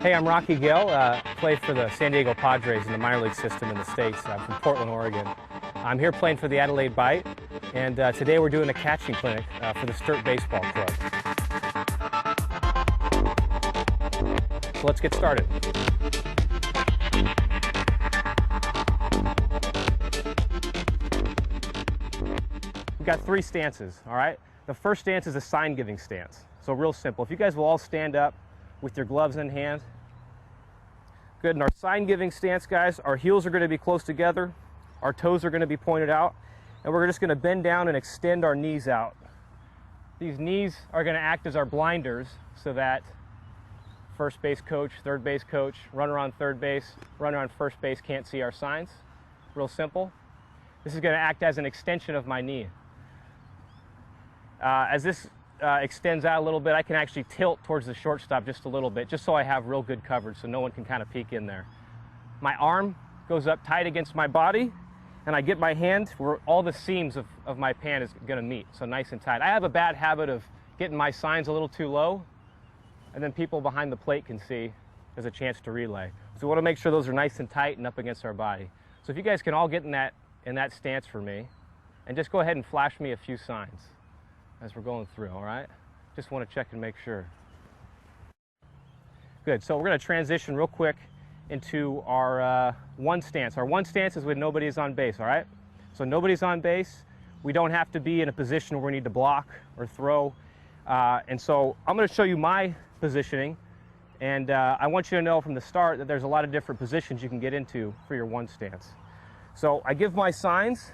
Hey, I'm Rocky Gale, played for the San Diego Padres in the minor league system in the States. I'm from Portland, Oregon. I'm here playing for the Adelaide Bite, and today we're doing a catching clinic for the Sturt Baseball Club. So let's get started. We've got three stances, all right? The first stance is a sign-giving stance. So real simple. If you guys will all stand up with your gloves in hand. Good, in our sign-giving stance, guys, our heels are going to be close together, our toes are going to be pointed out, and we're just going to bend down and extend our knees out. These knees are going to act as our blinders so that first base coach, third base coach, runner on third base, runner on first base can't see our signs. Real simple. This is going to act as an extension of my knee. As this extends out a little bit, I can actually tilt towards the shortstop just a little bit, just so I have real good coverage so no one can kind of peek in there. My arm goes up tight against my body, and I get my hand where all the seams of my pan is going to meet, so nice and tight. I have a bad habit of getting my signs a little too low, and then people behind the plate can see there's a chance to relay. So we want to make sure those are nice and tight and up against our body. So if you guys can all get in that stance for me, and just go ahead and flash me a few signs as we're going through, all right? Just want to check and make sure. Good, so we're going to transition real quick into our one stance. Our one stance is when nobody is on base, all right? So nobody's on base. We don't have to be in a position where we need to block or throw. And so I'm going to show you my positioning, and I want you to know from the start that there's a lot of different positions you can get into for your one stance. So I give my signs,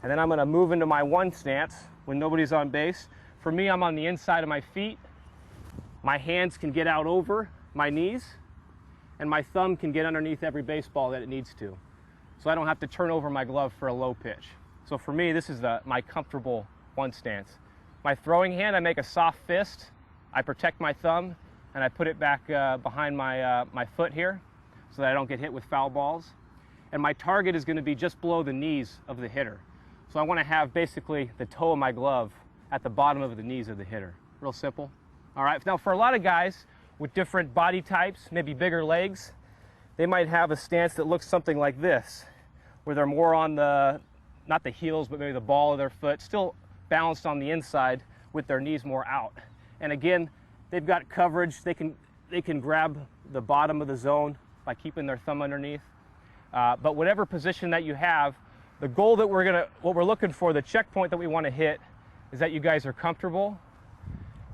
and then I'm going to move into my one stance when nobody's on base. For me, I'm on the inside of my feet. My hands can get out over my knees, and my thumb can get underneath every baseball that it needs to. So I don't have to turn over my glove for a low pitch. So for me, this is my comfortable one stance. My throwing hand, I make a soft fist. I protect my thumb, and I put it back behind my foot here so that I don't get hit with foul balls. And my target is going to be just below the knees of the hitter. So I want to have basically the toe of my glove at the bottom of the knees of the hitter. Real simple. All right, now for a lot of guys with different body types, maybe bigger legs, they might have a stance that looks something like this, where they're more on not the heels, but maybe the ball of their foot, still balanced on the inside with their knees more out. And again, they've got coverage. They can grab the bottom of the zone by keeping their thumb underneath. But whatever position that you have, the goal that what we're looking for, the checkpoint that we want to hit, is that you guys are comfortable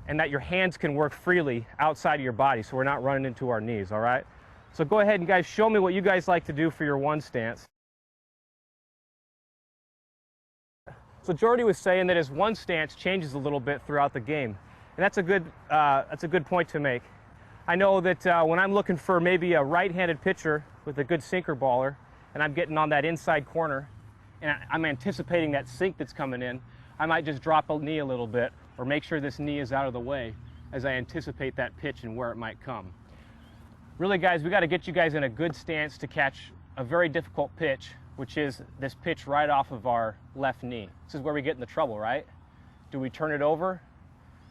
and that your hands can work freely outside of your body, so we're not running into our knees, all right? So go ahead and guys, show me what you guys like to do for your one stance. So Jordy was saying that his one stance changes a little bit throughout the game, and that's a good point to make. I know that when I'm looking for maybe a right-handed pitcher with a good sinker baller, and I'm getting on that inside corner, and I'm anticipating that sink that's coming in, I might just drop a knee a little bit or make sure this knee is out of the way as I anticipate that pitch and where it might come. Really, guys, we got to get you guys in a good stance to catch a very difficult pitch, which is this pitch right off of our left knee. This is where we get in the trouble, right? Do we turn it over?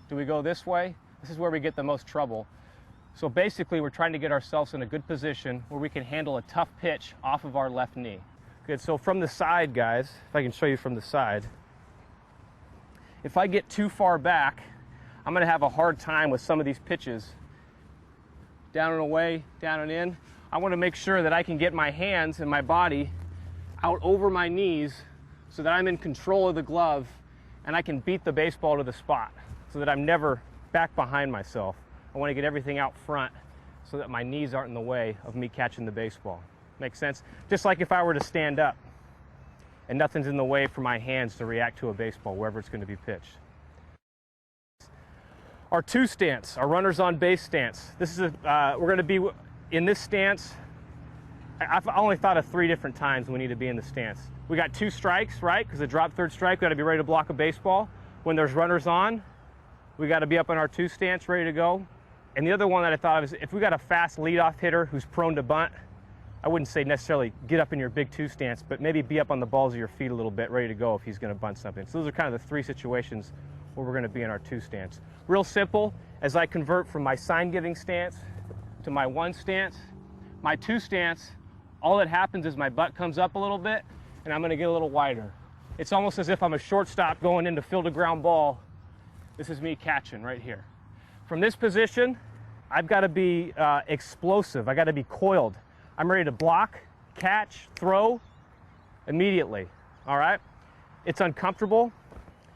Do we go this way? This is where we get the most trouble. So basically, we're trying to get ourselves in a good position where we can handle a tough pitch off of our left knee. Good, so from the side, guys, if I can show you from the side, if I get too far back, I'm going to have a hard time with some of these pitches. Down and away, down and in. I want to make sure that I can get my hands and my body out over my knees so that I'm in control of the glove and I can beat the baseball to the spot so that I'm never back behind myself. I want to get everything out front so that my knees aren't in the way of me catching the baseball. Makes sense? Just like if I were to stand up and nothing's in the way for my hands to react to a baseball wherever it's going to be pitched. Our two stance, our runners on base stance. This is we're going to be in this stance. I've only thought of 3 different times we need to be in the stance. We got 2 strikes, right? Because a drop third strike, we got to be ready to block a baseball. When there's runners on, we got to be up in our 2 stance, ready to go. And the other one that I thought of is if we got a fast leadoff hitter who's prone to bunt, I wouldn't say necessarily get up in your big 2 stance, but maybe be up on the balls of your feet a little bit, ready to go if he's going to bunt something. So those are kind of the 3 situations where we're going to be in our 2 stance. Real simple, as I convert from my sign giving stance to my 1 stance, my 2 stance, all that happens is my butt comes up a little bit and I'm going to get a little wider. It's almost as if I'm a shortstop going in to field a ground ball. This is me catching right here. From this position, I've got to be explosive. I got to be coiled. I'm ready to block, catch, throw immediately. All right? It's uncomfortable.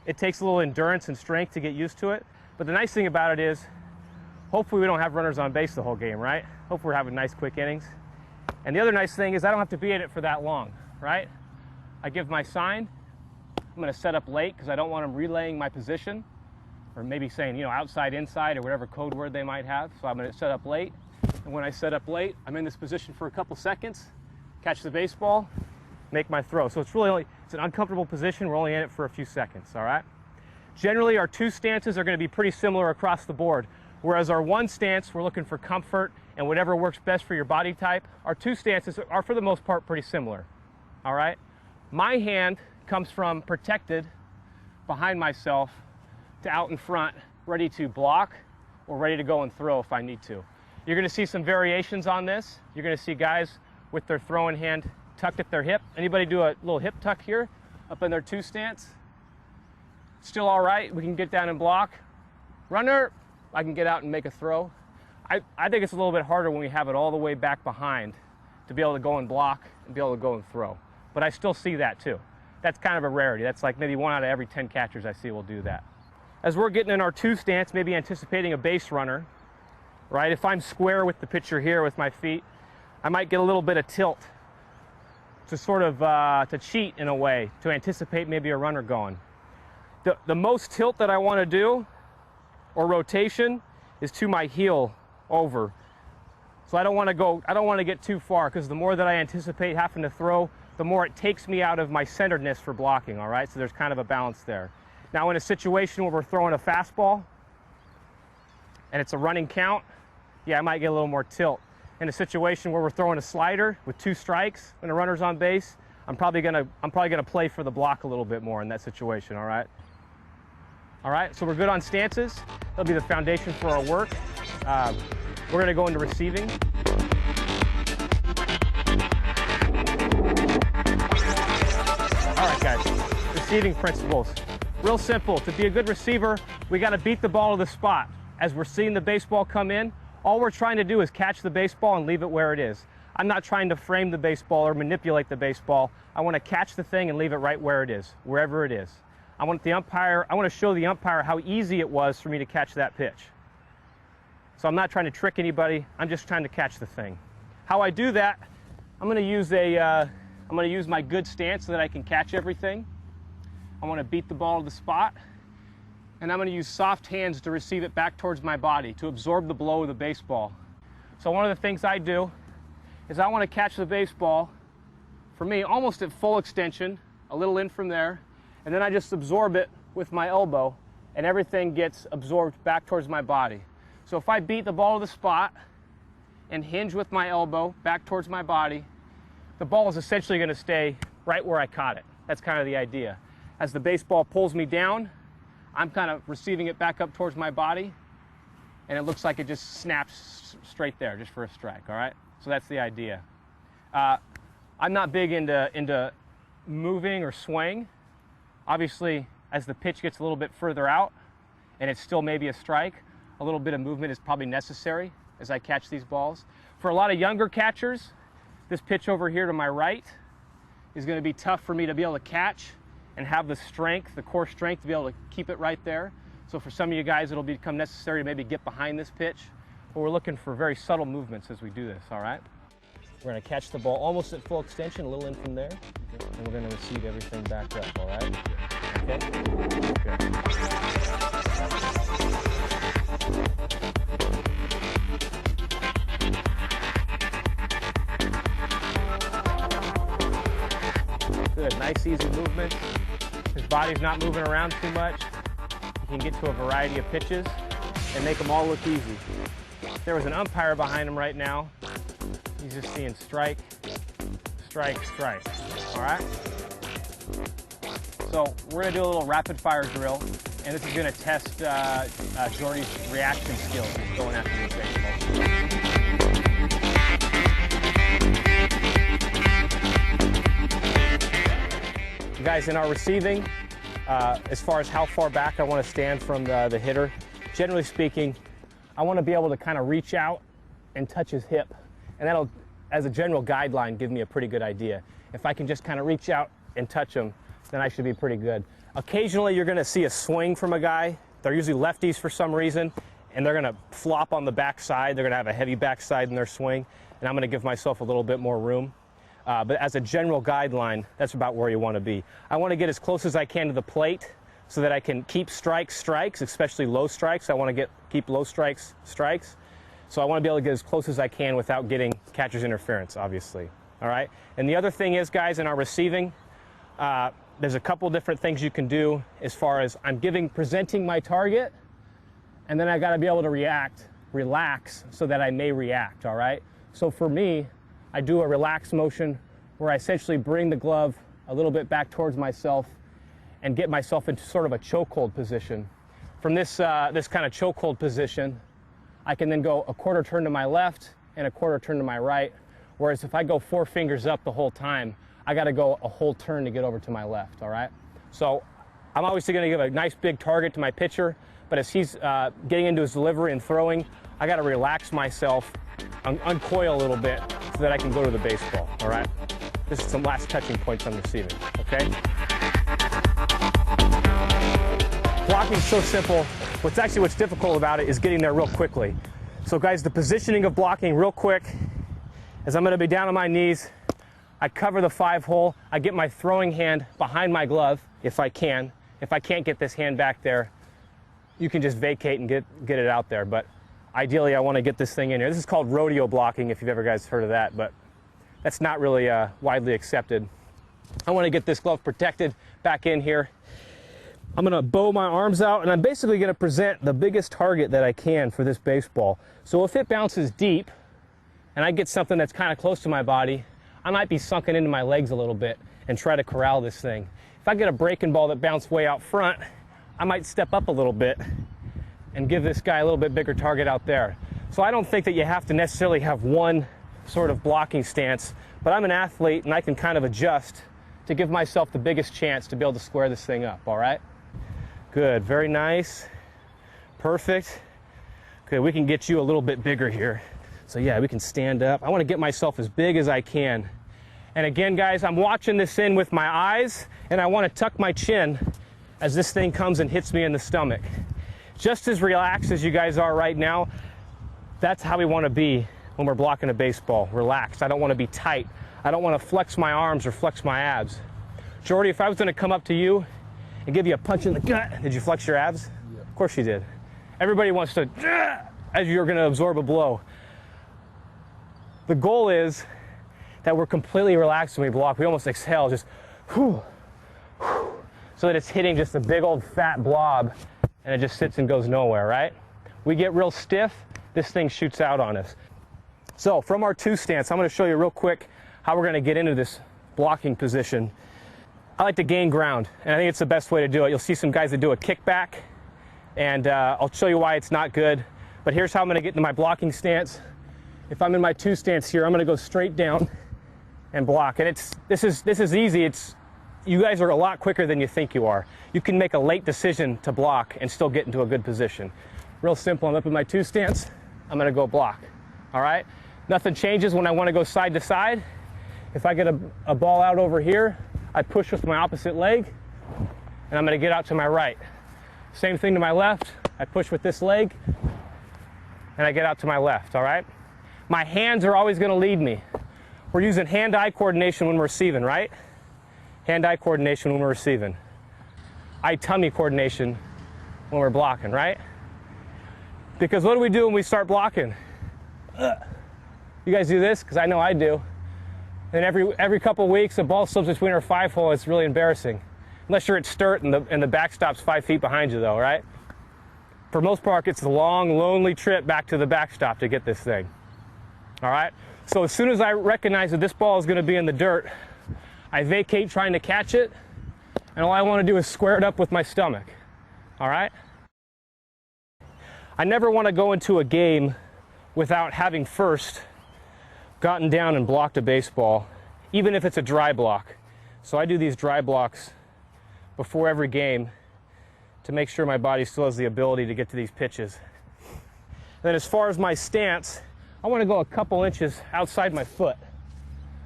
It takes a little endurance and strength to get used to it. But the nice thing about it is, hopefully we don't have runners on base the whole game, right? Hopefully we're having nice quick innings. And the other nice thing is I don't have to be in it for that long, right? I give my sign. I'm going to set up late because I don't want them relaying my position, or maybe saying, you know, outside, inside, or whatever code word they might have. So I'm going to set up late. And when I set up late, I'm in this position for a couple seconds, catch the baseball, make my throw. So it's really only, it's an uncomfortable position. We're only in it for a few seconds, all right? Generally, our 2 stances are going to be pretty similar across the board. Whereas our 1 stance, we're looking for comfort and whatever works best for your body type. Our 2 stances are, for the most part, pretty similar, all right? My hand comes from protected behind myself to out in front, ready to block or ready to go and throw if I need to. You're going to see some variations on this. You're going to see guys with their throwing hand tucked at their hip. Anybody do a little hip tuck here up in their 2 stance? Still all right. We can get down and block. Runner, I can get out and make a throw. I think it's a little bit harder when we have it all the way back behind to be able to go and block and be able to go and throw. But I still see that too. That's kind of a rarity. That's like maybe 1 out of every 10 catchers I see will do that. As we're getting in our 2 stance, maybe anticipating a base runner, right? If I'm square with the pitcher here with my feet, I might get a little bit of tilt to sort of to cheat in a way, to anticipate maybe a runner going. The most tilt that I want to do, or rotation, is to my heel over. So I don't want to get too far, because the more that I anticipate having to throw, the more it takes me out of my centeredness for blocking, all right? So there's kind of a balance there. Now in a situation where we're throwing a fastball and it's a running count, yeah, I might get a little more tilt. In a situation where we're throwing a slider with 2 strikes and a runner's on base, I'm probably gonna play for the block a little bit more in that situation, all right? All right, so we're good on stances. That'll be the foundation for our work. We're gonna go into receiving. All right, guys, receiving principles. Real simple. To be a good receiver, we got to beat the ball to the spot. As we're seeing the baseball come in, all we're trying to do is catch the baseball and leave it where it is. I'm not trying to frame the baseball or manipulate the baseball. I want to catch the thing and leave it right where it is, wherever it is. I want to show the umpire how easy it was for me to catch that pitch. So I'm not trying to trick anybody. I'm just trying to catch the thing. How I do that, I'm going to use my good stance so that I can catch everything. I want to beat the ball to the spot, and I'm going to use soft hands to receive it back towards my body, to absorb the blow of the baseball. So one of the things I do is I want to catch the baseball, for me, almost at full extension, a little in from there, and then I just absorb it with my elbow, and everything gets absorbed back towards my body. So if I beat the ball to the spot and hinge with my elbow back towards my body, the ball is essentially going to stay right where I caught it. That's kind of the idea. As the baseball pulls me down, I'm kind of receiving it back up towards my body, and it looks like it just snaps straight there, just for a strike, all right? So that's the idea. I'm not big into moving or swaying. Obviously, as the pitch gets a little bit further out, and it's still maybe a strike, a little bit of movement is probably necessary as I catch these balls. For a lot of younger catchers, this pitch over here to my right is going to be tough for me to be able to catch and have the strength, the core strength, to be able to keep it right there. So for some of you guys, it'll become necessary to maybe get behind this pitch. But we're looking for very subtle movements as we do this, all right? We're going to catch the ball almost at full extension, a little in from there, and we're going to receive everything back up, all right? Okay? Good, nice easy movement. His body's not moving around too much. You can get to a variety of pitches and make them all look easy. If there was an umpire behind him right now, he's just seeing strike, strike, strike, all right? So we're gonna do a little rapid fire drill. and this is going to test Jordy's reaction skills going after this baseball. Guys, in our receiving, as far as how far back I want to stand from the hitter, generally speaking, I want to be able to kind of reach out and touch his hip, and that'll, as a general guideline, give me a pretty good idea. If I can just kind of reach out and touch him, then I should be pretty good. Occasionally, you're going to see a swing from a guy. They're usually lefties for some reason, and they're going to flop on the backside. They're going to have a heavy backside in their swing, and I'm going to give myself a little bit more room. But as a general guideline, that's about where you want to be. I want to get as close as I can to the plate so that I can keep strikes, especially low strikes. I want to keep low strikes. So I want to be able to get as close as I can without getting catcher's interference, obviously. All right? And the other thing is, guys, in our receiving, there's a couple different things you can do as far as I'm presenting my target, and then I got to be able to relax so that I may react, all right? So for me, I do a relax motion where I essentially bring the glove a little bit back towards myself and get myself into sort of a chokehold position. From this kind of chokehold position, I can then go a quarter turn to my left and a quarter turn to my right, whereas if I go 4 fingers up the whole time, I got to go a whole turn to get over to my left, all right? So I'm obviously going to give a nice big target to my pitcher, but as he's getting into his delivery and throwing, I got to relax myself, uncoil a little bit so that I can go to the baseball, all right? This is some last touching points on receiving, okay? Blocking's so simple. What's difficult about it is getting there real quickly. So guys, the positioning of blocking real quick is I'm going to be down on my knees. I cover the 5-hole. I get my throwing hand behind my glove if I can. If I can't get this hand back there, you can just vacate and get it out there. But ideally, I want to get this thing in here. This is called rodeo blocking, if you've ever guys heard of that, but that's not really widely accepted. I want to get this glove protected back in here. I'm going to bow my arms out, and I'm basically going to present the biggest target that I can for this baseball. So if it bounces deep, and I get something that's kind of close to my body, I might be sunken into my legs a little bit and try to corral this thing. If I get a breaking ball that bounced way out front, I might step up a little bit and give this guy a little bit bigger target out there. So I don't think that you have to necessarily have one sort of blocking stance, but I'm an athlete and I can kind of adjust to give myself the biggest chance to be able to square this thing up, all right? Good, very nice, perfect. Good, we can get you a little bit bigger here. So yeah, we can stand up. I want to get myself as big as I can. And again, guys, I'm watching this in with my eyes, and I want to tuck my chin as this thing comes and hits me in the stomach. Just as relaxed as you guys are right now, that's how we want to be when we're blocking a baseball. Relaxed. I don't want to be tight. I don't want to flex my arms or flex my abs. Jordy, if I was going to come up to you and give you a punch in the gut, did you flex your abs? Yeah. Of course you did. Everybody wants to, as you're going to absorb a blow. The goal is that we're completely relaxed when we block. We almost exhale, just whew, whew, so that it's hitting just a big old fat blob and it just sits and goes nowhere, right? We get real stiff, this thing shoots out on us. So from our 2 stance, I'm going to show you real quick how we're going to get into this blocking position. I like to gain ground, and I think it's the best way to do it. You'll see some guys that do a kickback, and I'll show you why it's not good. But here's how I'm going to get into my blocking stance. If I'm in my 2 stance here, I'm going to go straight down and block. And this is easy. You guys are a lot quicker than you think you are. You can make a late decision to block and still get into a good position. Real simple. I'm up in my 2 stance. I'm going to go block. All right? Nothing changes when I want to go side to side. If I get a ball out over here, I push with my opposite leg, and I'm going to get out to my right. Same thing to my left. I push with this leg, and I get out to my left. All right? My hands are always going to lead me. We're using hand-eye coordination when we're receiving, right? Hand-eye coordination when we're receiving. Eye-tummy coordination when we're blocking, right? Because what do we do when we start blocking? You guys do this? Because I know I do. And every couple of weeks, a ball slips between our 5-hole. It's really embarrassing. Unless you're at Sturt and the backstop's 5 feet behind you, though, right? For most part, it's a long, lonely trip back to the backstop to get this thing. All right? So as soon as I recognize that this ball is going to be in the dirt, I vacate trying to catch it, and all I want to do is square it up with my stomach. all right? I never want to go into a game without having first gotten down and blocked a baseball, even if it's a dry block. So I do these dry blocks before every game to make sure my body still has the ability to get to these pitches. Then as far as my stance, I want to go a couple inches outside my foot.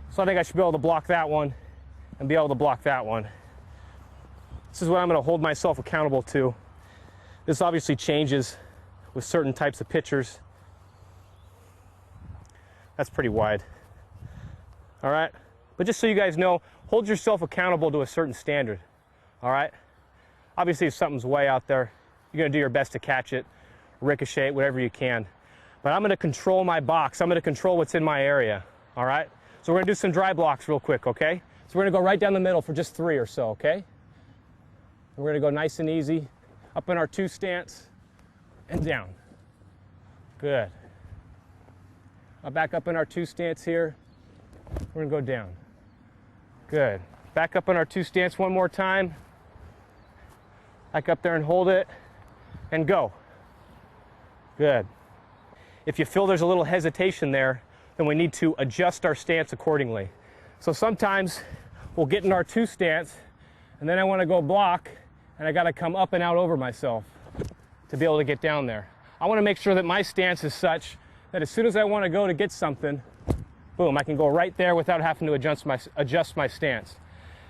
So I think I should be able to block that one and be able to block that one. This is what I'm going to hold myself accountable to. This obviously changes with certain types of pitchers. That's pretty wide. All right? But just so you guys know, hold yourself accountable to a certain standard. All right? Obviously, if something's way out there, you're going to do your best to catch it, ricochet it, whatever you can. But I'm going to control my box. I'm going to control what's in my area. All right? So we're going to do some dry blocks real quick, okay? So we're going to go right down the middle for just 3 or so, okay? We're going to go nice and easy, up in our 2 stance, and down. Good. I'll back up in our 2 stance here. We're going to go down. Good. Back up in our 2 stance one more time. Back up there and hold it, and go. Good. If you feel there's a little hesitation there, then we need to adjust our stance accordingly. So sometimes we'll get in our 2 stance, and then I want to go block, and I got to come up and out over myself to be able to get down there. I want to make sure that my stance is such that as soon as I want to go to get something, boom, I can go right there without having to adjust my stance.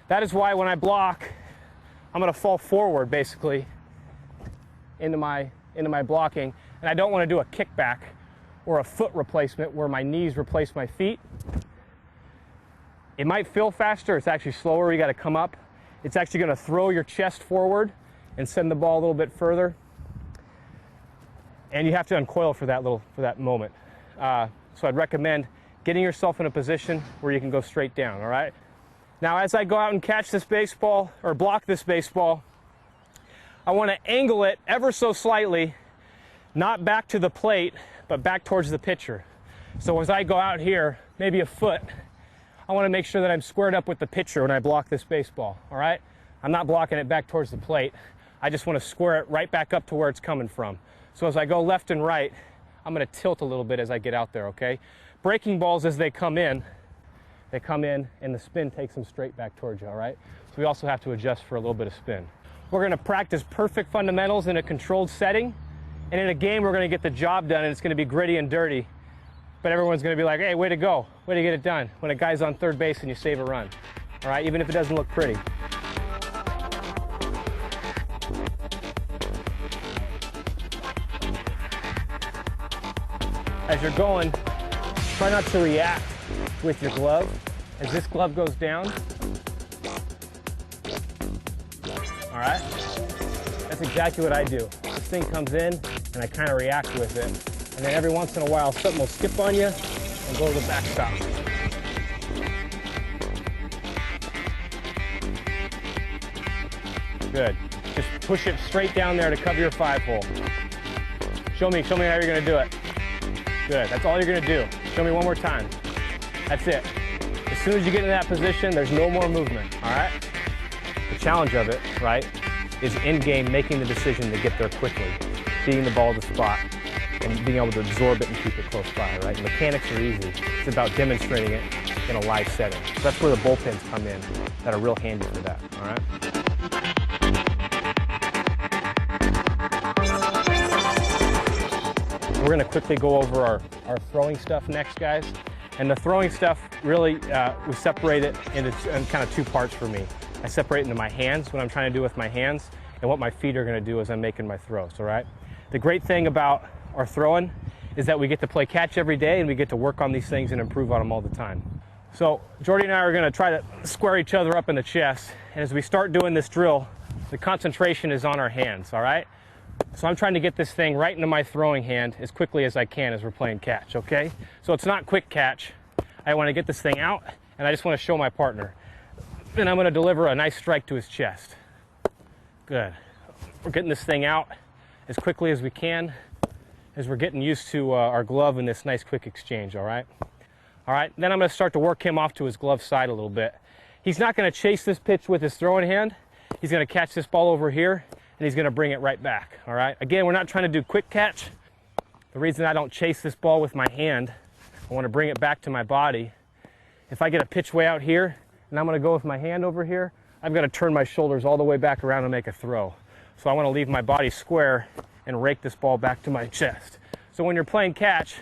That is why when I block, I'm going to fall forward basically into my blocking, and I don't want to do a kickback or a foot replacement where my knees replace my feet. It might feel faster, it's actually slower. You got to come up. It's actually going to throw your chest forward and send the ball a little bit further. And you have to uncoil for that moment. So I'd recommend getting yourself in a position where you can go straight down, all right? Now, as I go out and catch this baseball or block this baseball, I want to angle it ever so slightly, not back to the plate, but back towards the pitcher. So as I go out here, maybe a foot, I want to make sure that I'm squared up with the pitcher when I block this baseball, all right? I'm not blocking it back towards the plate. I just want to square it right back up to where it's coming from. So as I go left and right, I'm going to tilt a little bit as I get out there, okay? Breaking balls, as they come in and the spin takes them straight back towards you, all right? So we also have to adjust for a little bit of spin. We're going to practice perfect fundamentals in a controlled setting, and in a game we're going to get the job done, and it's going to be gritty and dirty, but everyone's going to be like, hey, way to go, way to get it done, when a guy's on third base and you save a run, all right, even if it doesn't look pretty. As you're going, try not to react with your glove. As this glove goes down, all right? That's exactly what I do. This thing comes in, and I kind of react with it. And then every once in a while, something will skip on you and go to the backstop. Good. Just push it straight down there to cover your 5-hole. Show me how you're going to do it. Good. That's all you're going to do. Show me one more time. That's it. As soon as you get in that position, there's no more movement, all right? The challenge of it, right, is in-game making the decision to get there quickly, feeding the ball to the spot, and being able to absorb it and keep it close by, right? The mechanics are easy. It's about demonstrating it in a live setting. So that's where the bullpens come in that are real handy for that, all right? We're going to quickly go over our throwing stuff next, guys. And the throwing stuff, really, we separate it into kind of 2 parts for me. I separate into my hands, what I'm trying to do with my hands, and what my feet are going to do as I'm making my throws, all right? The great thing about our throwing is that we get to play catch every day, and we get to work on these things and improve on them all the time. So Jordy and I are going to try to square each other up in the chest, and as we start doing this drill, the concentration is on our hands, all right? So I'm trying to get this thing right into my throwing hand as quickly as I can as we're playing catch, okay? So it's not quick catch. I want to get this thing out, and I just want to show my partner. And I'm going to deliver a nice strike to his chest. Good. We're getting this thing out as quickly as we can as we're getting used to our glove in this nice quick exchange, all right? All right, then I'm going to start to work him off to his glove side a little bit. He's not going to chase this pitch with his throwing hand. He's going to catch this ball over here, and he's going to bring it right back, all right? Again, we're not trying to do quick catch. The reason I don't chase this ball with my hand, I want to bring it back to my body. If I get a pitch way out here, and I'm going to go with my hand over here, I've got to turn my shoulders all the way back around and make a throw. So I want to leave my body square and rake this ball back to my chest. So when you're playing catch,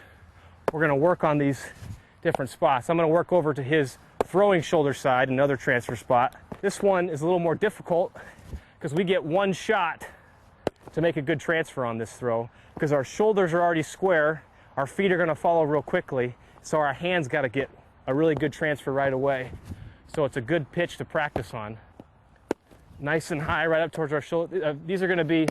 we're going to work on these different spots. I'm going to work over to his throwing shoulder side, another transfer spot. This one is a little more difficult because we get one shot to make a good transfer on this throw because our shoulders are already square, our feet are going to follow real quickly, so our hands got to get a really good transfer right away. So it's a good pitch to practice on. Nice and high right up towards our shoulder. These are going to be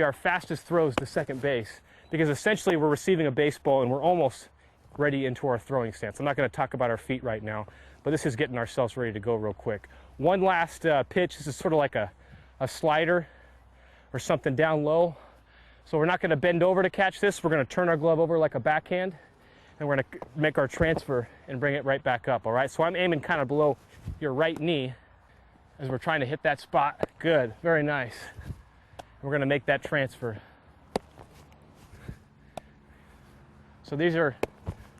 our fastest throws to second base because essentially we're receiving a baseball and we're almost ready into our throwing stance. I'm not going to talk about our feet right now, but this is getting ourselves ready to go real quick. One last pitch. This is sort of like a slider or something down low. So we're not going to bend over to catch this. We're going to turn our glove over like a backhand, and we're going to make our transfer and bring it right back up, all right? So I'm aiming kind of below your right knee as we're trying to hit that spot. Good, very nice. We're going to make that transfer. So these are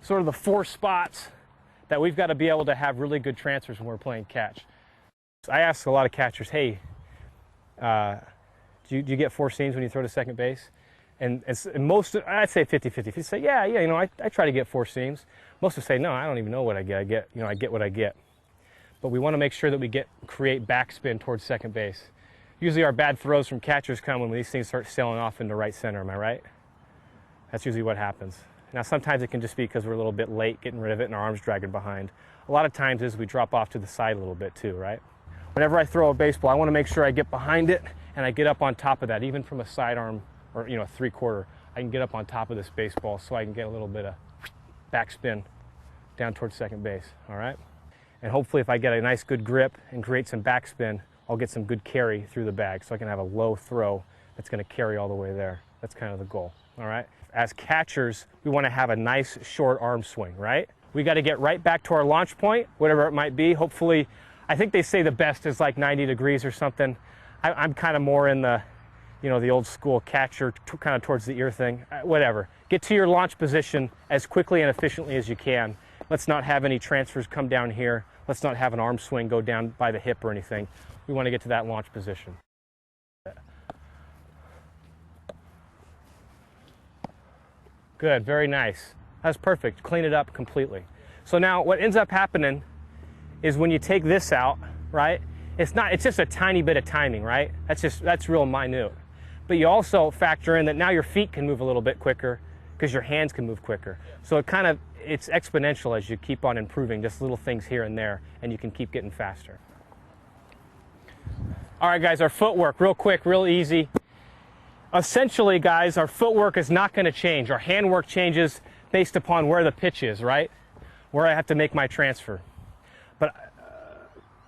sort of the 4 spots that we've got to be able to have really good transfers when we're playing catch. So I ask a lot of catchers, hey, do you get 4 seams when you throw to second base? And most, I'd say 50-50. If you say, yeah, you know, I try to get 4 seams. Most will say, no, I don't even know what I get. I get what I get. But we want to make sure that we create backspin towards second base. Usually our bad throws from catchers come when these things start sailing off into right center, am I right? That's usually what happens. Now sometimes it can just be because we're a little bit late getting rid of it and our arm's dragging behind. A lot of times is we drop off to the side a little bit too, right? Whenever I throw a baseball, I want to make sure I get behind it and I get up on top of that, even from a sidearm or, you know, 3/4. I can get up on top of this baseball so I can get a little bit of backspin down towards second base, all right? And hopefully if I get a nice good grip and create some backspin, I'll get some good carry through the bag so I can have a low throw that's going to carry all the way there. That's kind of the goal, all right? As catchers, we want to have a nice short arm swing, right? We got to get right back to our launch point, whatever it might be. Hopefully, I think they say the best is like 90 degrees or something. I'm kind of more in the, you know, the old school catcher, kind of towards the ear thing, whatever. Get to your launch position as quickly and efficiently as you can. Let's not have any transfers come down here. Let's not have an arm swing go down by the hip or anything. We want to get to that launch position. Good, very nice. That's perfect. Clean it up completely. So now what ends up happening is when you take this out, right? It's just a tiny bit of timing, right? That's real minute. But you also factor in that now your feet can move a little bit quicker because your hands can move quicker. So it's exponential as you keep on improving, just little things here and there, and you can keep getting faster. All right, guys, our footwork, real quick, real easy. Essentially, guys, our footwork is not going to change. Our handwork changes based upon where the pitch is, right? Where I have to make my transfer. But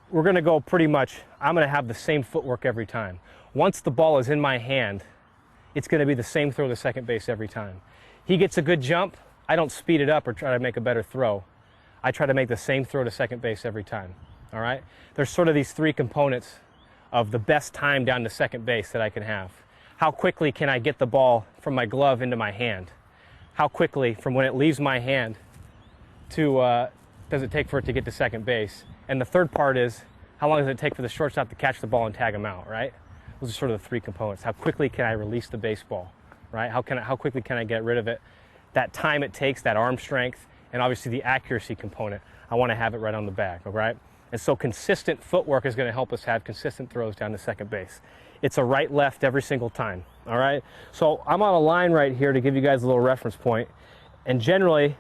we're going to go pretty much, I'm going to have the same footwork every time. Once the ball is in my hand, it's going to be the same throw to second base every time. He gets a good jump, I don't speed it up or try to make a better throw. I try to make the same throw to second base every time, all right? There's sort of these 3 components of the best time down to second base that I can have. How quickly can I get the ball from my glove into my hand? How quickly from when it leaves my hand to does it take for it to get to second base? And the third part is, how long does it take for the shortstop to catch the ball and tag him out, right? Those are sort of the 3 components. How quickly can I release the baseball, right? How quickly can I get rid of it? That time it takes, that arm strength, and obviously the accuracy component. I want to have it right on the bag, all right? And so consistent footwork is going to help us have consistent throws down to second base. It's a right-left every single time, all right? So I'm on a line right here to give you guys a little reference point, and generally,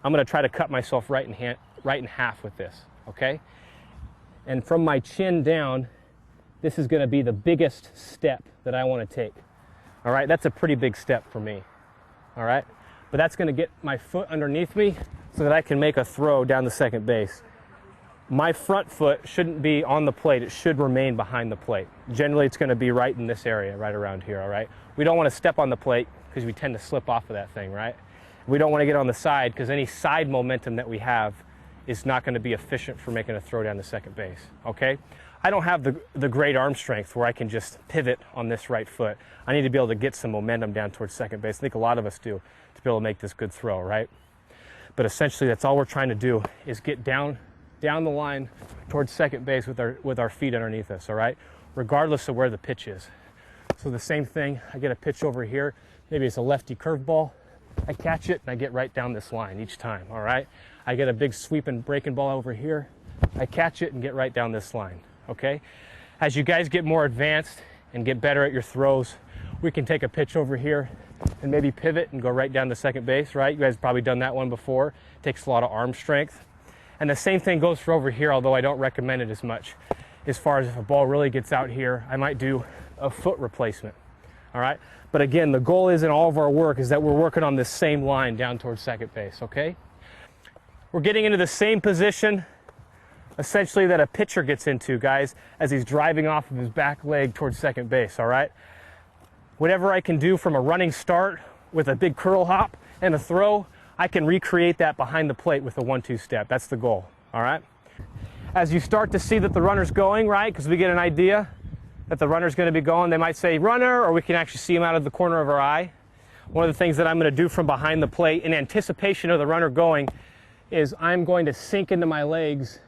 I'm going to try to cut myself right in half with this, okay? And from my chin down, this is going to be the biggest step that I want to take, all right? That's a pretty big step for me, all right? But that's going to get my foot underneath me so that I can make a throw down the second base. My front foot shouldn't be on the plate. It should remain behind the plate. Generally, it's going to be right in this area, right around here, all right? We don't want to step on the plate because we tend to slip off of that thing, right? We don't want to get on the side because any side momentum that we have is not going to be efficient for making a throw down to second base, okay? I don't have the great arm strength where I can just pivot on this right foot. I need to be able to get some momentum down towards second base. I think a lot of us do, to be able to make this good throw, right? But essentially, that's all we're trying to do is get down the line towards second base with our feet underneath us, all right? Regardless of where the pitch is. So the same thing, I get a pitch over here, maybe it's a lefty curveball, I catch it and I get right down this line each time, all right? I get a big sweeping breaking ball over here, I catch it and get right down this line, okay? As you guys get more advanced and get better at your throws, we can take a pitch over here and maybe pivot and go right down to second base, right? You guys have probably done that one before. It takes a lot of arm strength. And the same thing goes for over here, although I don't recommend it as much. As far as if a ball really gets out here, I might do a foot replacement, all right? But again, the goal is in all of our work is that we're working on this same line down towards second base, okay? We're getting into the same position, essentially, that a pitcher gets into, guys, as he's driving off of his back leg towards second base, all right? Whatever I can do from a running start with a big curl hop and a throw, I can recreate that behind the plate with a 1-2 step. That's the goal, all right? As you start to see that the runner's going, right, because we get an idea that the runner's going to be going, they might say runner, or we can actually see him out of the corner of our eye. One of the things that I'm going to do from behind the plate in anticipation of the runner going is I'm going to sink into my legs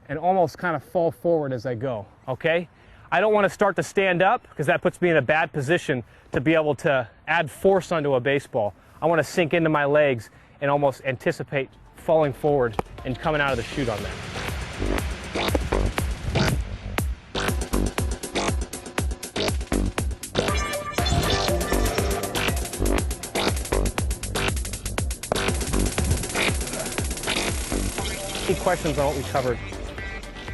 and almost kind of fall forward as I go, okay? I don't want to start to stand up because that puts me in a bad position to be able to add force onto a baseball. I want to sink into my legs and almost anticipate falling forward and coming out of the chute on that. Any questions on what we covered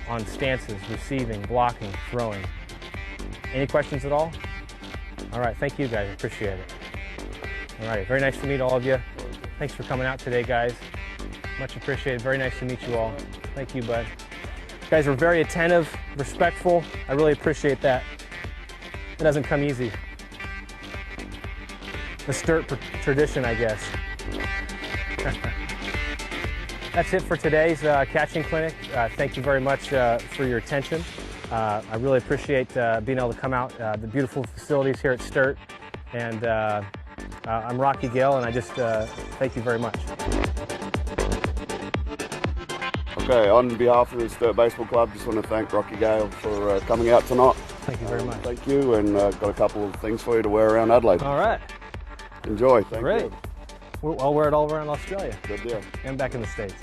on stances, receiving, blocking, throwing? Any questions at all? All right, thank you guys, appreciate it. All right, very nice to meet all of you. Thanks for coming out today, guys. Much appreciated, very nice to meet you all. Thank you, bud. You guys were very attentive, respectful. I really appreciate that. It doesn't come easy. The Sturt tradition, I guess. That's it for today's catching clinic. Thank you very much for your attention. I really appreciate being able to come out, the beautiful facilities here at Sturt. And I'm Rocky Gale, and I just thank you very much. Okay, on behalf of the Sturt Baseball Club, just want to thank Rocky Gale for coming out tonight. Thank you very much. Thank you, and got a couple of things for you to wear around Adelaide. All right. Enjoy. Thank Great. you. I'll wear it all around Australia. Good deal. And back in the States.